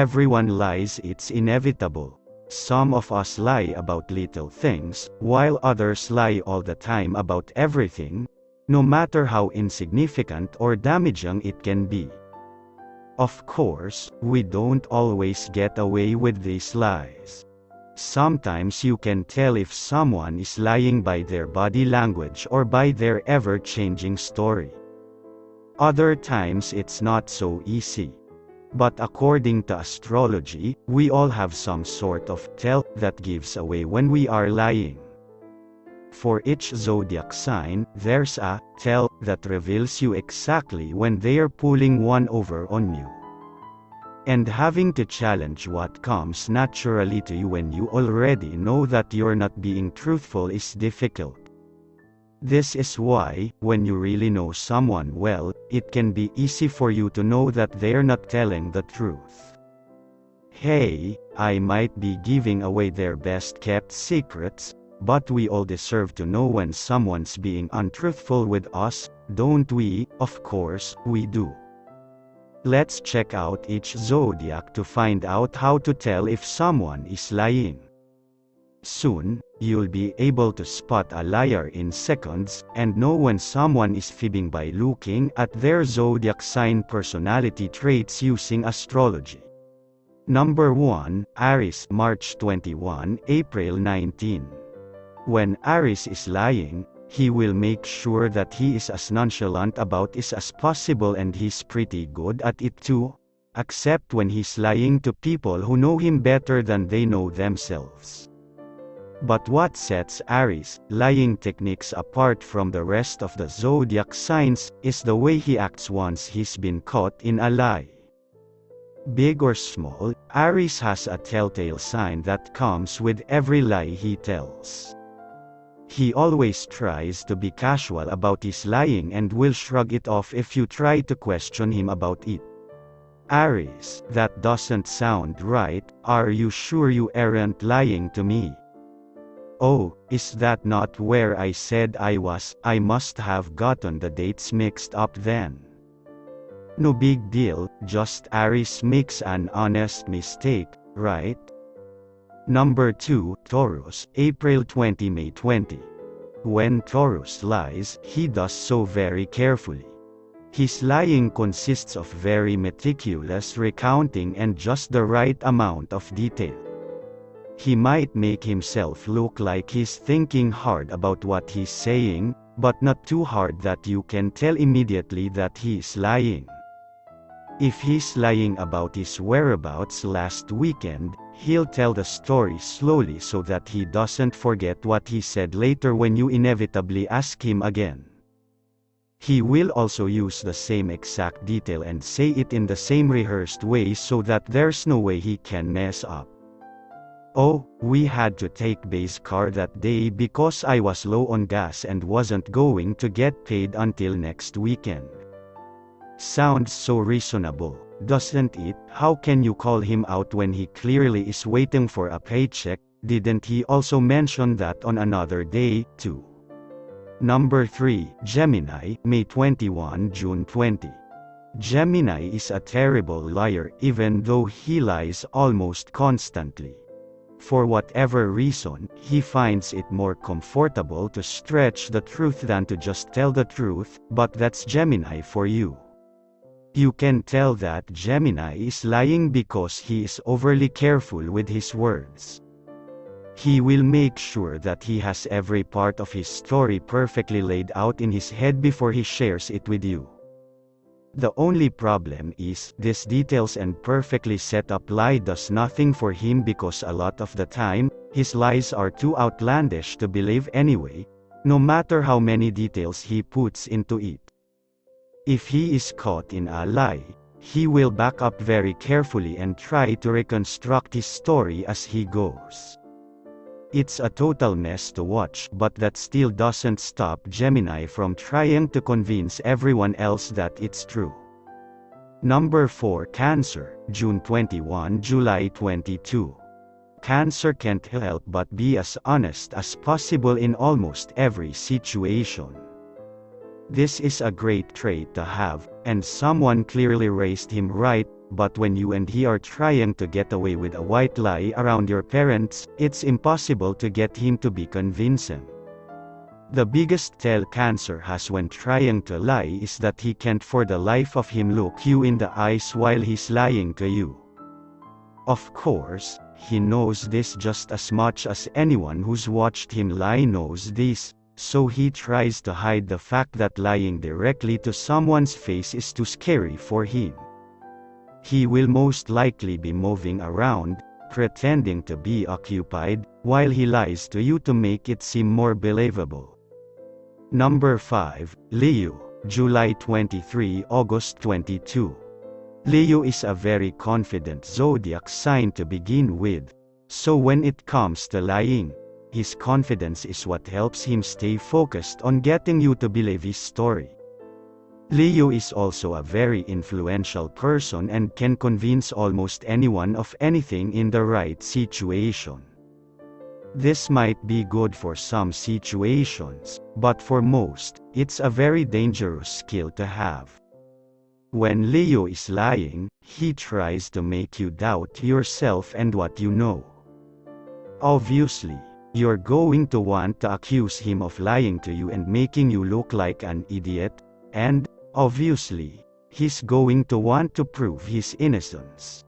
everyone lies, it's inevitable. Some of us lie about little things, while others lie all the time about everything, no matter how insignificant or damaging it can be. Of course, we don't always get away with these lies. Sometimes you can tell if someone is lying by their body language or by their ever-changing story. Other times it's not so easy. But according to astrology, we all have some sort of tell that gives away when we are lying. For each zodiac sign, there's a tell that reveals you exactly when they are pulling one over on you. And having to challenge what comes naturally to you when you already know that you're not being truthful is difficult. This is why, when you really know someone well, it can be easy for you to know that they're not telling the truth. Hey, I might be giving away their best-kept secrets, but we all deserve to know when someone's being untruthful with us, don't we? Of course, we do. Let's check out each zodiac to find out how to tell if someone is lying. Soon, you'll be able to spot a liar in seconds, and know when someone is fibbing by looking at their zodiac sign personality traits using astrology. Number 1, Aries, March 21, April 19. When Aries is lying, he will make sure that he is as nonchalant about it as possible, and he's pretty good at it too, except when he's lying to people who know him better than they know themselves. But what sets Aries' lying techniques apart from the rest of the zodiac signs is the way he acts once he's been caught in a lie. Big or small, Aries has a telltale sign that comes with every lie he tells. He always tries to be casual about his lying and will shrug it off if you try to question him about it. Aries, that doesn't sound right, are you sure you aren't lying to me? Oh, is that not where I said I was? I must have gotten the dates mixed up then. No big deal, just Aries makes an honest mistake, right? Number 2, Taurus, April 20, May 20. When Taurus lies, he does so very carefully. His lying consists of very meticulous recounting and just the right amount of detail. He might make himself look like he's thinking hard about what he's saying, but not too hard that you can tell immediately that he's lying. If he's lying about his whereabouts last weekend, he'll tell the story slowly so that he doesn't forget what he said later when you inevitably ask him again. He will also use the same exact detail and say it in the same rehearsed way so that there's no way he can mess up. Oh, we had to take base car that day because I was low on gas and wasn't going to get paid until next weekend. Sounds so reasonable, doesn't it? How can you call him out when he clearly is waiting for a paycheck? Didn't he also mention that on another day, too? Number 3, Gemini, May 21, June 20. Gemini is a terrible liar even though he lies almost constantly. For whatever reason, he finds it more comfortable to stretch the truth than to just tell the truth, but that's Gemini for you. You can tell that Gemini is lying because he is overly careful with his words. He will make sure that he has every part of his story perfectly laid out in his head before he shares it with you. The only problem is, this details and perfectly set up lie does nothing for him because a lot of the time, his lies are too outlandish to believe anyway, no matter how many details he puts into it. If he is caught in a lie, he will back up very carefully and try to reconstruct his story as he goes. It's a total mess to watch, but that still doesn't stop Gemini from trying to convince everyone else that it's true. Number 4, Cancer, June 21, July 22. Cancer can't help but be as honest as possible in almost every situation. This is a great trait to have, and someone clearly raised him right, but when you and he are trying to get away with a white lie around your parents, it's impossible to get him to be convincing. The biggest tell Cancer has when trying to lie is that he can't for the life of him look you in the eyes while he's lying to you. Of course, he knows this just as much as anyone who's watched him lie knows this, so he tries to hide the fact that lying directly to someone's face is too scary for him. He will most likely be moving around, pretending to be occupied, while he lies to you to make it seem more believable. Number 5, Leo, July 23 August 22. Leo is a very confident zodiac sign to begin with, so when it comes to lying, his confidence is what helps him stay focused on getting you to believe his story. Leo is also a very influential person and can convince almost anyone of anything in the right situation. This might be good for some situations, but for most, it's a very dangerous skill to have. When Leo is lying, he tries to make you doubt yourself and what you know. Obviously, you're going to want to accuse him of lying to you and making you look like an idiot, and, obviously, he's going to want to prove his innocence.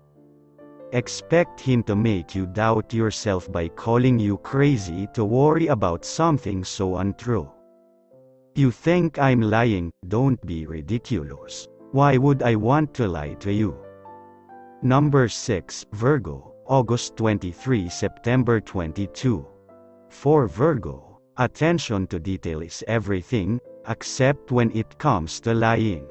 Expect him to make you doubt yourself by calling you crazy to worry about something so untrue. You think I'm lying? Don't be ridiculous. Why would I want to lie to you? Number 6, Virgo, August 23 September 22. For Virgo, attention to detail is everything, except when it comes to lying.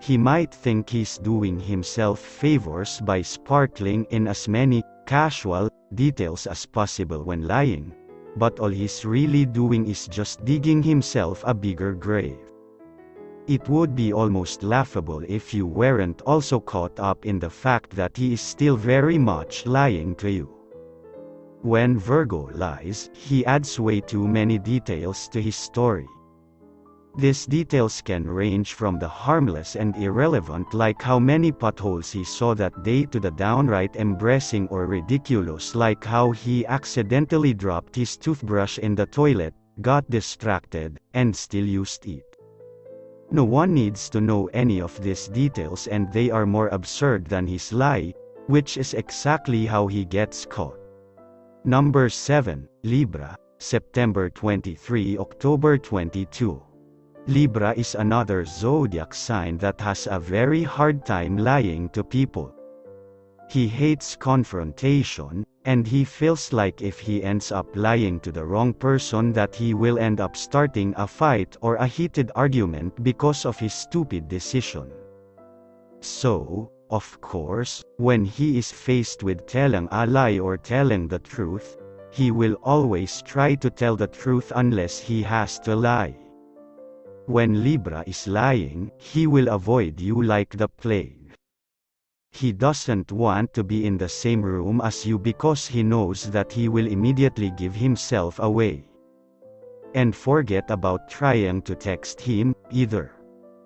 He might think he's doing himself favors by sparkling in as many casual details as possible when lying, but all he's really doing is just digging himself a bigger grave. It would be almost laughable if you weren't also caught up in the fact that he is still very much lying to you. When Virgo lies, he adds way too many details to his story. These details can range from the harmless and irrelevant like how many potholes he saw that day to the downright embarrassing or ridiculous like how he accidentally dropped his toothbrush in the toilet, got distracted, and still used it. No one needs to know any of these details and they are more absurd than his lie, which is exactly how he gets caught. Number 7, Libra, September 23 October 22. Libra is another zodiac sign that has a very hard time lying to people. He hates confrontation, and he feels like if he ends up lying to the wrong person that he will end up starting a fight or a heated argument because of his stupid decision. So, of course, when he is faced with telling a lie or telling the truth, he will always try to tell the truth unless he has to lie. When Libra is lying, he will avoid you like the plague. He doesn't want to be in the same room as you because he knows that he will immediately give himself away. And forget about trying to text him, either.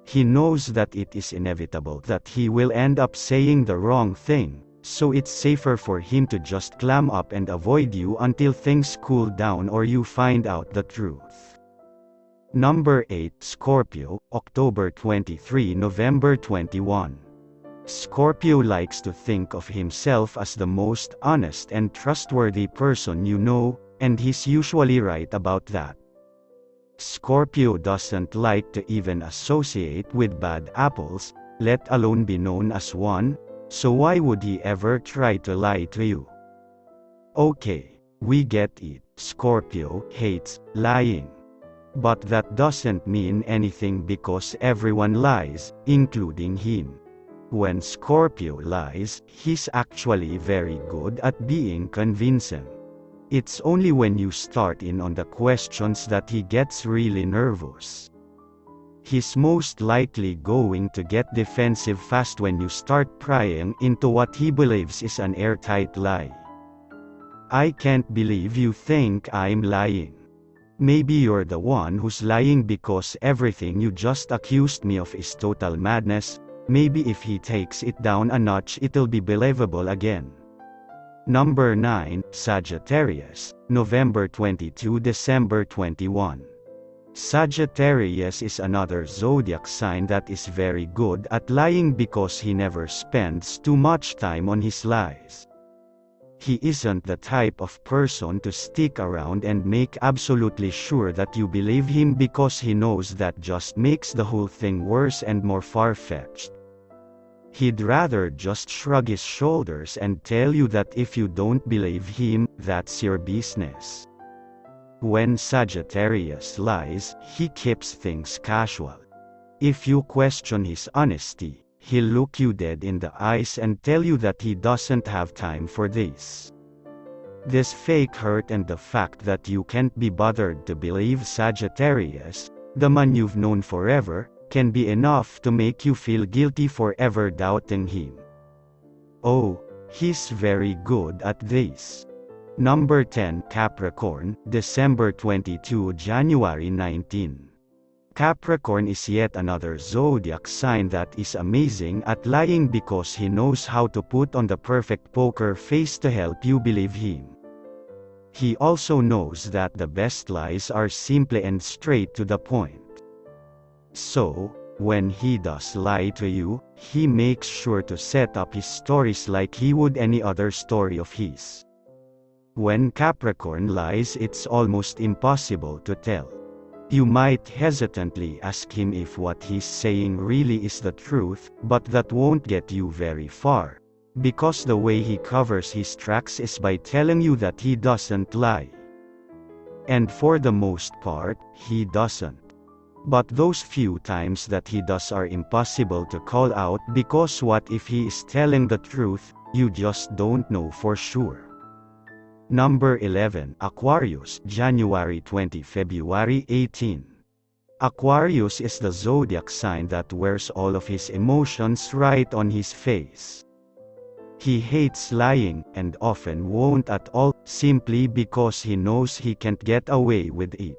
He knows that it is inevitable that he will end up saying the wrong thing, so it's safer for him to just clam up and avoid you until things cool down or you find out the truth. Number 8, Scorpio, October 23 November 21. Scorpio likes to think of himself as the most honest and trustworthy person you know, and he's usually right about that. Scorpio doesn't like to even associate with bad apples, let alone be known as one, so why would he ever try to lie to you? Okay, we get it, Scorpio hates lying. But that doesn't mean anything because everyone lies, including him. When Scorpio lies, he's actually very good at being convincing. It's only when you start in on the questions that he gets really nervous. He's most likely going to get defensive fast when you start prying into what he believes is an airtight lie. I can't believe you think I'm lying. Maybe you're the one who's lying because everything you just accused me of is total madness, Maybe if he takes it down a notch it'll be believable again. Number 9, Sagittarius, November 22 – December 21. Sagittarius is another zodiac sign that is very good at lying because he never spends too much time on his lies. He isn't the type of person to stick around and make absolutely sure that you believe him because he knows that just makes the whole thing worse and more far-fetched. He'd rather just shrug his shoulders and tell you that if you don't believe him, that's your business. When Sagittarius lies, he keeps things casual. If you question his honesty, he'll look you dead in the eyes and tell you that he doesn't have time for this. This fake hurt and the fact that you can't be bothered to believe Sagittarius, the man you've known forever, can be enough to make you feel guilty for ever doubting him. Oh, he's very good at this. Number 10, Capricorn, December 22 – January 19. Capricorn is yet another zodiac sign that is amazing at lying because he knows how to put on the perfect poker face to help you believe him. He also knows that the best lies are simple and straight to the point. So, when he does lie to you, he makes sure to set up his stories like he would any other story of his. When Capricorn lies, it's almost impossible to tell. You might hesitantly ask him if what he's saying really is the truth, but that won't get you very far, because the way he covers his tracks is by telling you that he doesn't lie. And for the most part, he doesn't. But those few times that he does are impossible to call out because what if he is telling the truth, you just don't know for sure. Number 11, Aquarius, January 20 – February 18. Aquarius is the zodiac sign that wears all of his emotions right on his face. He hates lying, and often won't at all, simply because he knows he can't get away with it.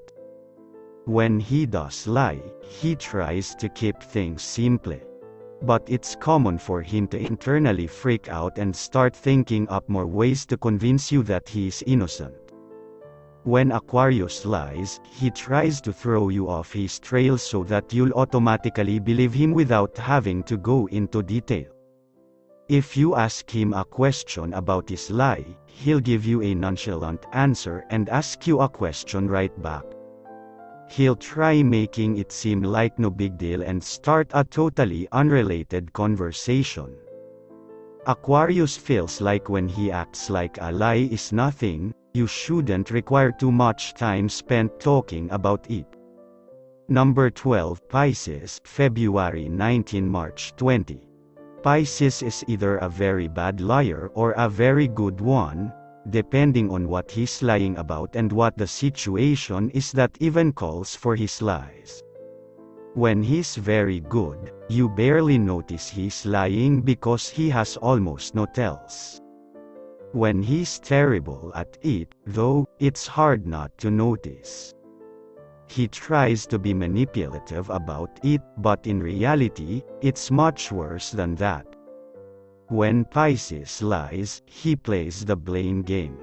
When he does lie, he tries to keep things simple. But it's common for him to internally freak out and start thinking up more ways to convince you that he is innocent. When Aquarius lies, he tries to throw you off his trail so that you'll automatically believe him without having to go into detail. If you ask him a question about his lie, he'll give you a nonchalant answer and ask you a question right back. He'll try making it seem like no big deal and start a totally unrelated conversation. Aquarius feels like when he acts like a lie is nothing, you shouldn't require too much time spent talking about it. Number 12, Pisces, February 19 – March 20. Pisces is either a very bad liar or a very good one, depending on what he's lying about and what the situation is that even calls for his lies. When he's very good, you barely notice he's lying because he has almost no tells. When he's terrible at it, though, it's hard not to notice. He tries to be manipulative about it, but in reality, it's much worse than that. When Pisces lies, he plays the blame game.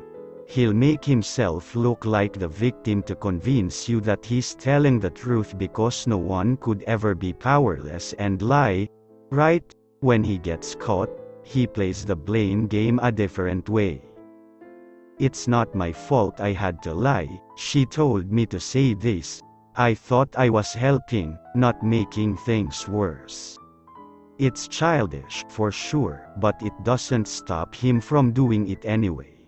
He'll make himself look like the victim to convince you that he's telling the truth because no one could ever be powerless and lie, right? When he gets caught, he plays the blame game a different way. "It's not my fault I had to lie, she told me to say this. I thought I was helping, not making things worse." It's childish, for sure, but it doesn't stop him from doing it anyway.